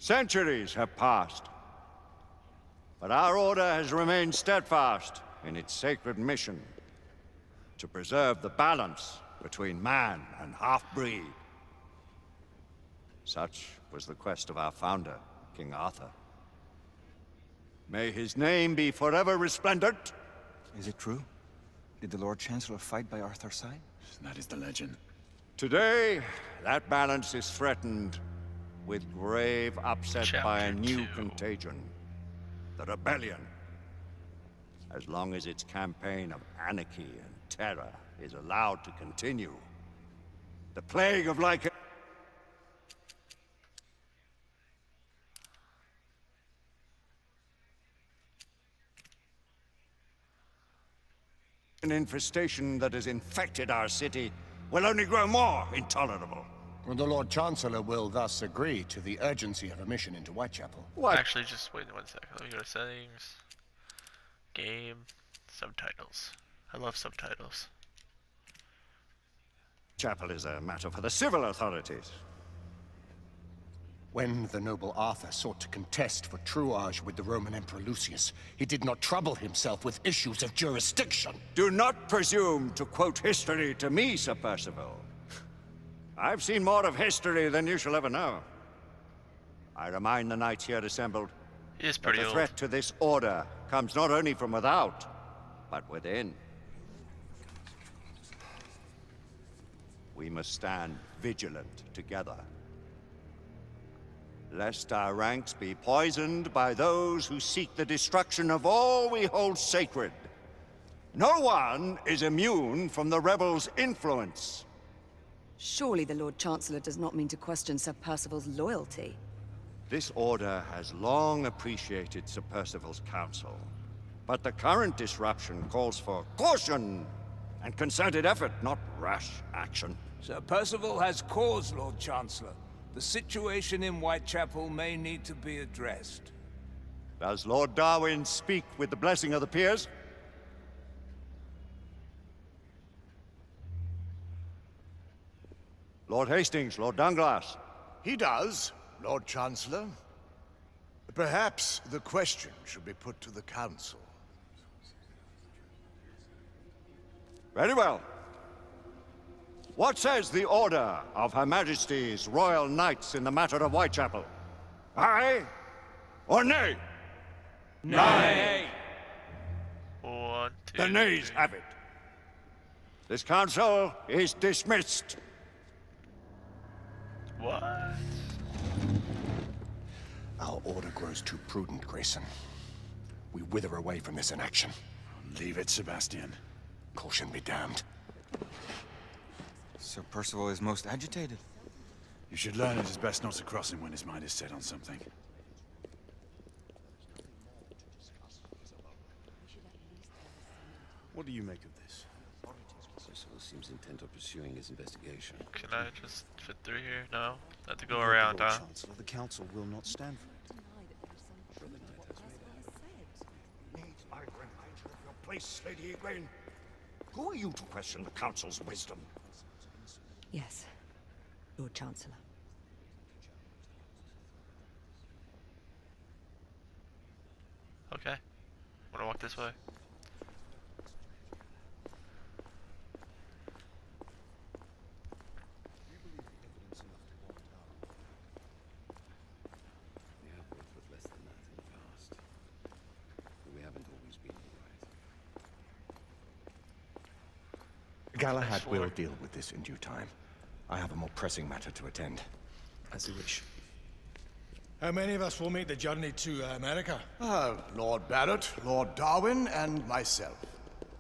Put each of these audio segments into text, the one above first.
Centuries have passed, but our order has remained steadfast in its sacred mission to preserve the balance between man and half-breed. Such was the quest of our founder, King Arthur. May his name be forever resplendent. Is it true? Did the Lord Chancellor fight by Arthur's side? That is the legend. Today, that balance is threatened with grave upset by a new contagion. The rebellion. As long as its campaign of anarchy and terror is allowed to continue, the plague of like an infestation that has infected our city will only grow more intolerable. Well, the Lord Chancellor will thus agree to the urgency of a mission into Whitechapel. What? Actually, just wait 1 second. Let me go to settings, game, subtitles. I love subtitles. Chapel is a matter for the civil authorities. When the noble Arthur sought to contest for truage with the Roman Emperor Lucius, he did not trouble himself with issues of jurisdiction. Do not presume to quote history to me, Sir Percival. I've seen more of history than you shall ever know. I remind the knights here assembled He is that pretty the old. threat to this order comes not only from without, but within. We must stand vigilant together, lest our ranks be poisoned by those who seek the destruction of all we hold sacred. No one is immune from the rebels' influence. Surely the Lord Chancellor does not mean to question Sir Percival's loyalty. This order has long appreciated Sir Percival's counsel, but the current disruption calls for caution and concerted effort, not rash action. Sir Percival has cause, Lord Chancellor. The situation in Whitechapel may need to be addressed. Does Lord Darwin speak with the blessing of the peers? Lord Hastings, Lord Dunglass. He does, Lord Chancellor. Perhaps the question should be put to the Council. Very well. What says the Order of Her Majesty's Royal Knights in the matter of Whitechapel? Aye or nay? Nay! 1, 2, The nays 3. have it. This council is dismissed. What? Our order grows too prudent, Grayson. We wither away from this inaction. Leave it, Sebastian. Caution be damned. Sir Percival is most agitated. You should learn it is best not to cross him when his mind is set on something. What do you make of this? Percival seems intent on pursuing his investigation. Can I just fit through here? No? I have to go around, huh? Chancellor, the council will not stand for it. Needs I remind you of your place, Lady Egwene? Who are you to question the council's wisdom? Yes, Lord Chancellor. Okay. Wanna walk this way? We have worked with less than that in the past. But we haven't always been all right. Galahad swore. will deal with this in due time. I have a more pressing matter to attend. As you wish. How many of us will make the journey to America? Lord Barrett, Lord Darwin, and myself.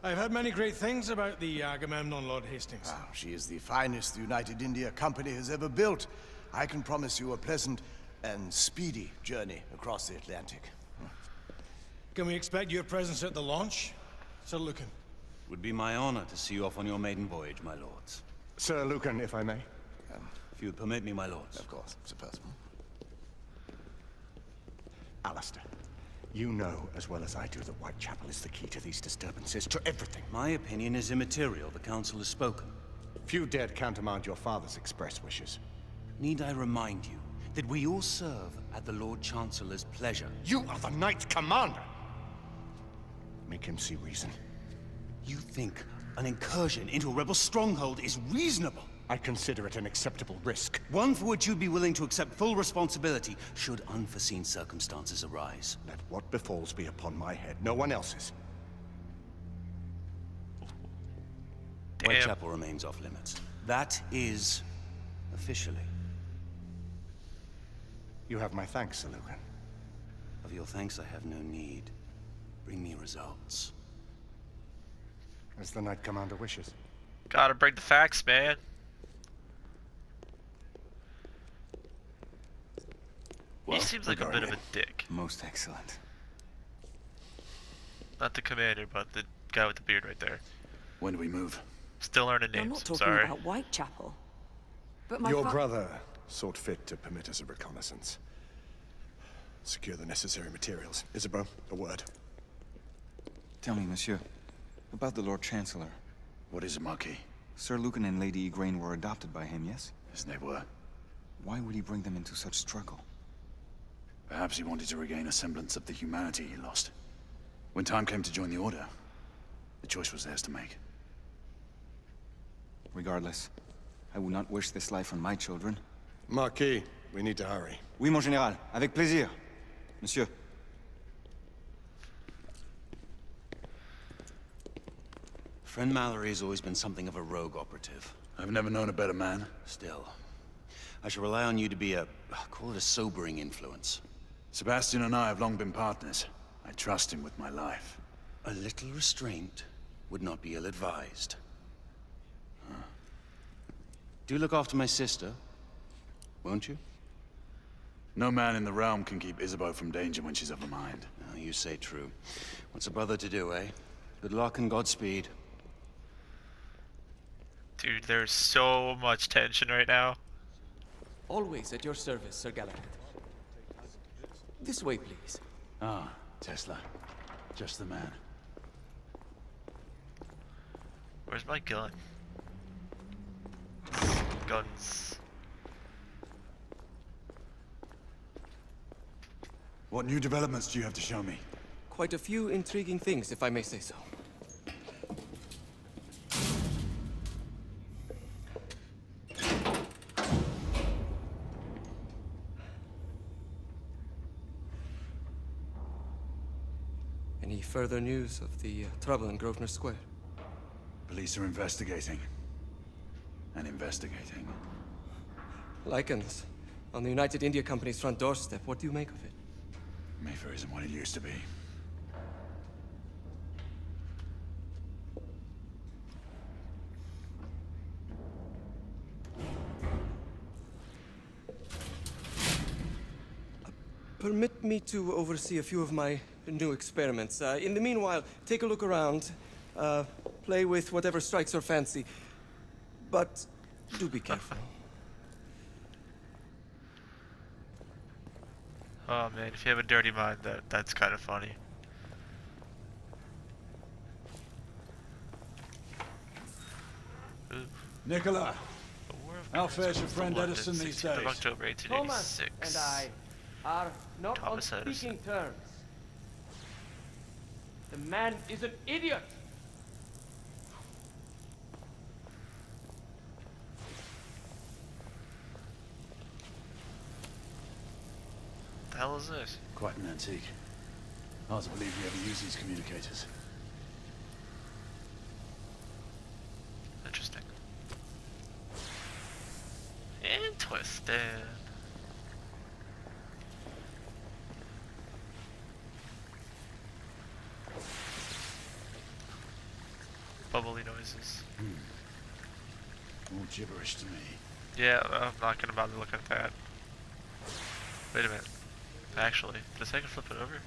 I've heard many great things about the Agamemnon, Lord Hastings. She is the finest the United India Company has ever built. I can promise you a pleasant and speedy journey across the Atlantic. Can we expect your presence at the launch? Sir Lucan. Would be my honor to see you off on your maiden voyage, my lords. Sir Lucan, if I may. If you'd permit me, my lords. Of course, Sir Percival. Alistair, you know as well as I do that Whitechapel is the key to these disturbances, to everything. My opinion is immaterial. The council has spoken. Few dared countermand your father's express wishes. Need I remind you that we all serve at the Lord Chancellor's pleasure. You are the Knight Commander! Make him see reason. You think an incursion into a rebel stronghold is reasonable? I consider it an acceptable risk. One for which you'd be willing to accept full responsibility should unforeseen circumstances arise. Let what befalls be upon my head, no one else's. Whitechapel remains off limits. That is officially. You have my thanks, Sir Lucan. Of your thanks I have no need. Bring me results. As the Knight Commander wishes. Gotta bring the facts, man. He seems like a bit of a dick. Most excellent. Not the commander, but the guy with the beard right there. When do we move? Still learning I'm names. not I'm talking sorry. about Whitechapel. But my Your brother sought fit to permit us a reconnaissance. Secure the necessary materials. Isabeau, a word. Tell me, monsieur, about the Lord Chancellor. What is it, Marquis? Sir Lucan and Lady Igraine were adopted by him, yes? Yes, they were. Why would he bring them into such struggle? Perhaps he wanted to regain a semblance of the humanity he lost. When time came to join the Order, the choice was theirs to make. Regardless, I would not wish this life on my children. Marquis, we need to hurry. Oui, mon général. Avec plaisir. Monsieur. Friend Mallory has always been something of a rogue operative. I've never known a better man. Still, I shall rely on you to be call it a sobering influence. Sebastian and I have long been partners. I trust him with my life. A little restraint would not be ill-advised. Do look after my sister, won't you? No man in the realm can keep Isabeau from danger when she's of a mind. Oh, you say true. What's a brother to do, eh? Good luck and Godspeed. Dude, there's so much tension right now. Always at your service, Sir Galahad. This way, please. Ah, Tesla. Just the man. Where's my gun? Guns. What new developments do you have to show me? Quite a few intriguing things, if I may say so. Any further news of the trouble in Grosvenor Square? Police are investigating. And investigating. Lycans, on the United India Company's front doorstep. What do you make of it? Mayfair isn't what it used to be. Permit me to oversee a few of my new experiments. In the meanwhile, take a look around. Play with whatever strikes your fancy. But do be careful. Oh man, if you have a dirty mind, that's kind of funny. Ooh. Nicola, how fares your friend London, Edison these 16th of days? October 1886. and I are not Thomas on Edison. speaking terms. The man is an idiot. What the hell is this? Quite an antique. Hard to believe we ever use these communicators. Interesting. Interesting. Bubbly noises. All gibberish to me. Yeah, I'm not gonna bother looking at that. Wait a minute. Actually, did I can flip it over?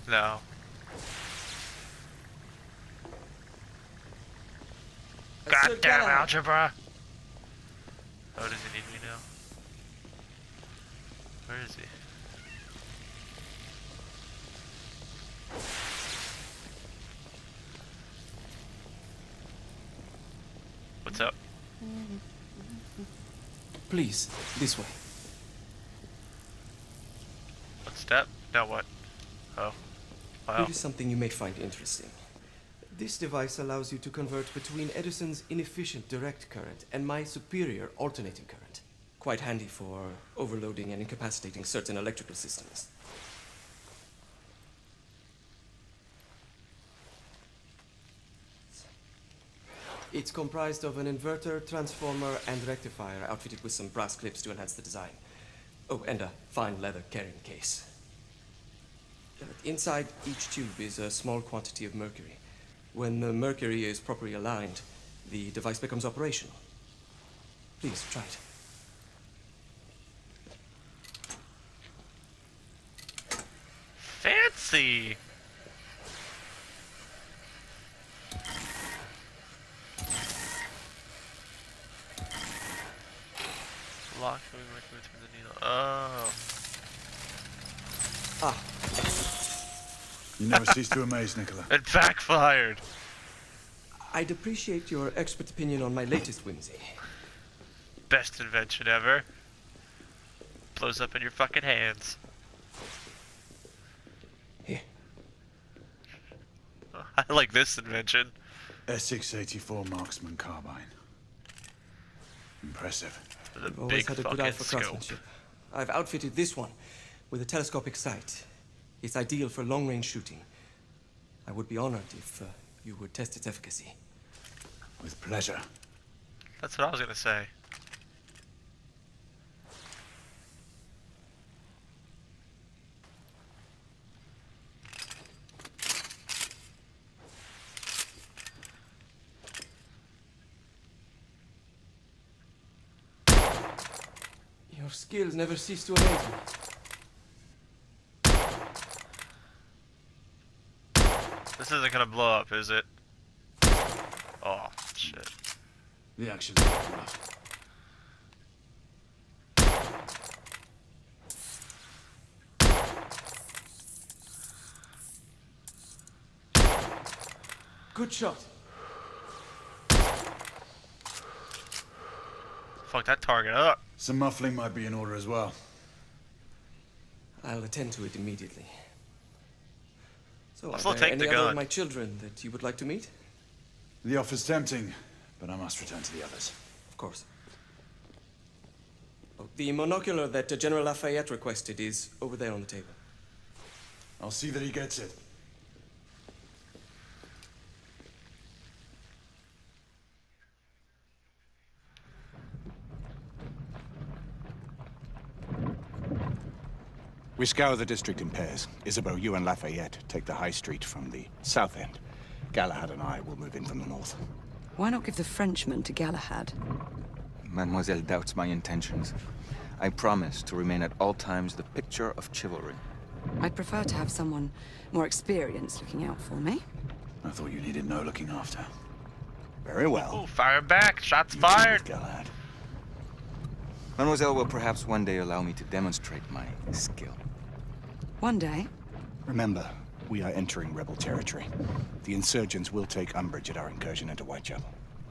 No. Goddamn algebra! Oh, does he need me now? Where is he? What's up? Please, this way. One step? Now what? Oh. Wow. Here is something you may find interesting. This device allows you to convert between Edison's inefficient direct current and my superior alternating current. Quite handy for overloading and incapacitating certain electrical systems. It's comprised of an inverter, transformer, and rectifier outfitted with some brass clips to enhance the design. Oh, and a fine leather carrying case. Inside each tube is a small quantity of mercury. When the mercury is properly aligned, the device becomes operational. Please, try it. Fancy! Lock moving through the needle. Oh. Ah. You never cease to amaze, Nicola. It backfired! I'd appreciate your expert opinion on my latest whimsy. Best invention ever. Blows up in your fucking hands. Here. I like this invention. S684 Marksman Carbine. Impressive. The I've always big had a good eye fucking for scope. craftsmanship. I've outfitted this one with a telescopic sight. It's ideal for long-range shooting. I would be honored if you would test its efficacy. With pleasure. That's what I was gonna say. Your skills never cease to amaze me. This isn't gonna blow up, is it? Oh, shit. The action's rough. Good shot. Fuck that target up. Some muffling might be in order as well. I'll attend to it immediately. So, Also are there take the any other gun. of my children that you would like to meet? The offer's tempting, but I must return to the others. Of course. Oh, the monocular that General Lafayette requested is over there on the table. I'll see that he gets it. We scour the district in pairs. Isabeau, you and Lafayette take the high street from the south end. Galahad and I will move in from the north. Why not give the Frenchman to Galahad? Mademoiselle doubts my intentions. I promise to remain at all times the picture of chivalry. I'd prefer to have someone more experienced looking out for me. I thought you needed no looking after. Very well. Oh, fire back! Shots fired! Galahad. Mademoiselle will perhaps one day allow me to demonstrate my skill. One day. Remember, we are entering rebel territory. The insurgents will take umbrage at our incursion into Whitechapel.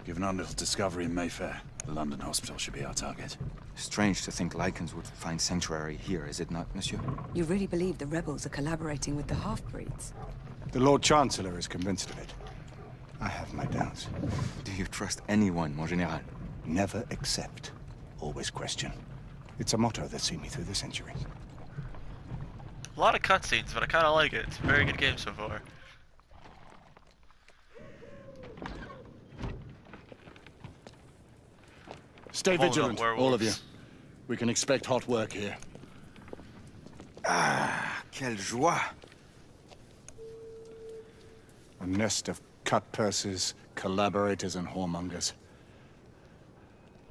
Given our little discovery in Mayfair, the London hospital should be our target. Strange to think Lycans would find sanctuary here, is it not, monsieur? You really believe the rebels are collaborating with the half-breeds? The Lord Chancellor is convinced of it. I have my doubts. Do you trust anyone, mon général? Never accept. Always question. It's a motto that's seen me through the centuries. A lot of cutscenes, but I kinda like it. It's a very good game so far. Stay Hold up, vigilant, all of you. werewolves. We can expect hot work here. Ah, quelle joie! A nest of cut purses, collaborators, and whoremongers.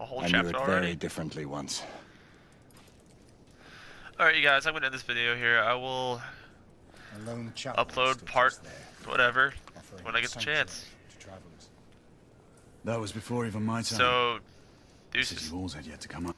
A whole I knew chapter it already. very differently once. Alright, you guys, I'm gonna end this video here. I will upload part whatever when I get the chance. That was before even my time. So, City deuces. walls had yet to come up.